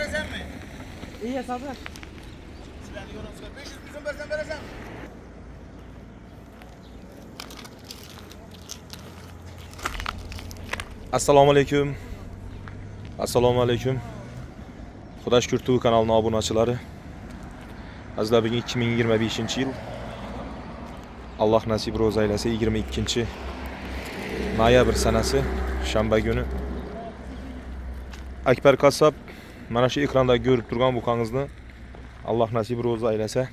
veresen mi? İyi hesabı. Silahını yoran sıra 500 bizim veresen mi? Assalomu alaykum. Assalomu alaykum. Xudosh Kurtuv kanalining obunachilari. Azizlar, bugun 2025-yil. Alloh nasib ro'za aylasa 22-noyabr sanasi shanba kuni Akbar Qassob mana shu ekranda ko'rib turgan buqangizni Alloh nasib ro'za aylasa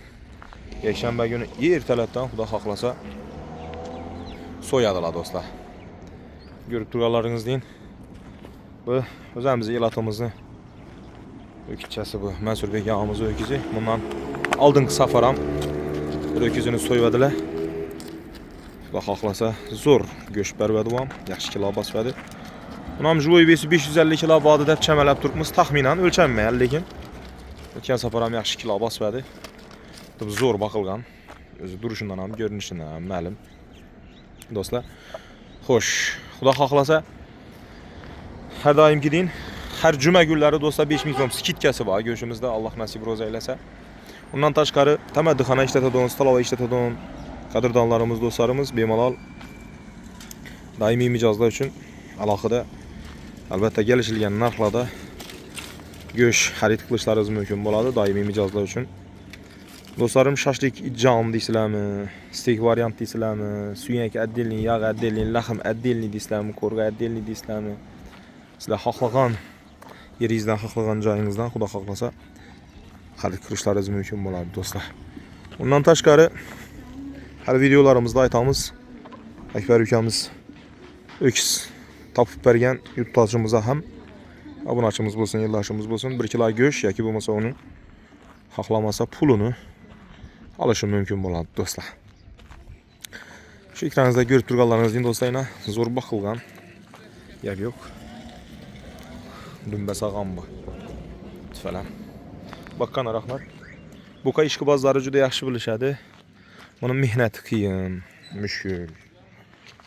yakshanba kuni ertalabdan Xudo xohlasa so'yadilar do'stlar. Görüp turganlaringizdin. Bu o'zimizning elatimizni öküzchasi bu. Mansurbek ağamızın öküzü. Bundan aldığın safaram öküzünü soyvadılar. Xudo xohlasa zo'r go'sht beradi ham, yaxshi kilo bosadi. Bunam joy besi 550 kilo body deb chamalab turibmiz. Taxminan o'lchanmagan, lekin o'tgan safaram yaxshi kilo bosadi. Deb zo'r boqilgan. O'zi durushidan ham, ko'rinishidan ham ma'lum. Do'stlar, xo'sh, Xudo xohlasa har doimgi din har juma kunlari do'stlar 5000 so'm skitkasi bor go'shimizda, Alloh nasib ro'za aylasa. Undan tashqari tamaddixona ishlatadigan, stolova ishlatadigan qadrdonlarimiz, do'stlarimiz bemalol doimiy mijozlar uchun alohida albatta kelishilgan narxlarda go'sht xarid qilishlaringiz mumkin bo'ladi doimiy mijozlar uchun. Do'stlarim, shashlik ijjon deysizlarmi, steak variant deysizlarmi, suyak отдельный, yog' отдельный, lahm отдельный deysizlarmi, ko'rga отдельный deysizlarmi? Sizlar xohlagan yeringizdan, xohlagan joyingizdan Xudo xohlasa xarid qilishlaringiz mumkin bo'ladi do'stlar. Undan tashqari har videolarimizda aytamiz, Akbar ukamiz öküz topib bergan yurtdoshimizga ham obunachimiz bo'lsin, yildoshimiz bo'lsin, 1 kilo go'sht yoki bo'lmasa uni xohlamasa pulini olishi mumkin bo'ladi do'stlar. Shu ekraningizda ko'rib turganlaringizdek do'stlarlar, zo'r boqilgan gap yo'q. Dumba sog'om bu. Falan. Baqqan rahmat. Buqa ishqibozlari juda yaxshi bilishadi. Buni mehnati qiyin, mushkul.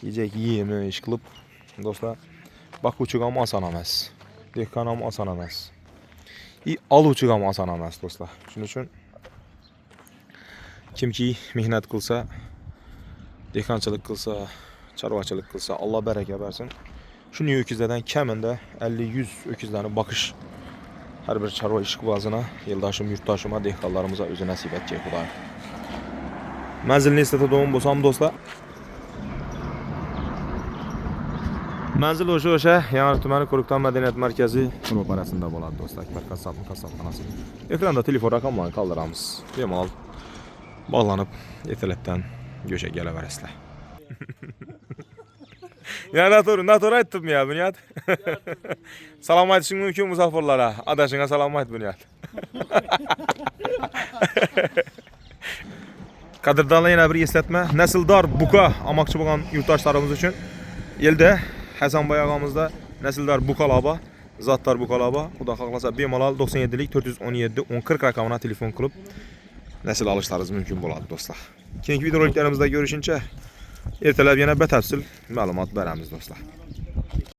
Yeyecek yemi ish qilib do'stlar, boquvchiga ham oson emas. Dehqon ham oson emas. Oluvchiga ham oson emas do'stlar. Shuning uchun kimki mehnat qilsa, dehqonchilik qilsa, chorvachilik qilsa, Alloh baraka bersin. Shuning o'kizlardan kamida 50-100 o'kizlarni boqish har bir chorva ishqibozina, yildoshim, yurtdoshima, dehqonlarimizga o'zi nasib etgan Xudo. Manzilni eslatadigan bo'lsam do'stlar, manzil o'sha Yangi tumani Qo'riqdan madaniyat markazi ro'parasida bo'ladi do'stlar. Akbar Qassobning qassobxonasi. Ekranda telefon raqamlarini qoldiramiz. Bemalol bog'lanib, ertalabdan go'sha kelaverasizlar. Ya noto'g'ri aytdimmi ya Bunyod? Salom aytishing mumkin musofirlarga. Adashingga salom ayt Bunyod. Qadrdonlar, yana bir eslatma. Nasldor buqa olmoqchi bo'lgan yurtdoshlarimiz uchun elda Hasanboy og'amizda nasldor buqalar bor, zotdor buqalar bor. Xudo xohlasa bemalol 97lik 417 1040 raqamına telefon qilib nasl olishlaringiz mumkin bo'ladi do'stlar. Keyingi videoroliklerimizda görüşünce ertalab yana batafsil ma'lumot beramiz do'stlar.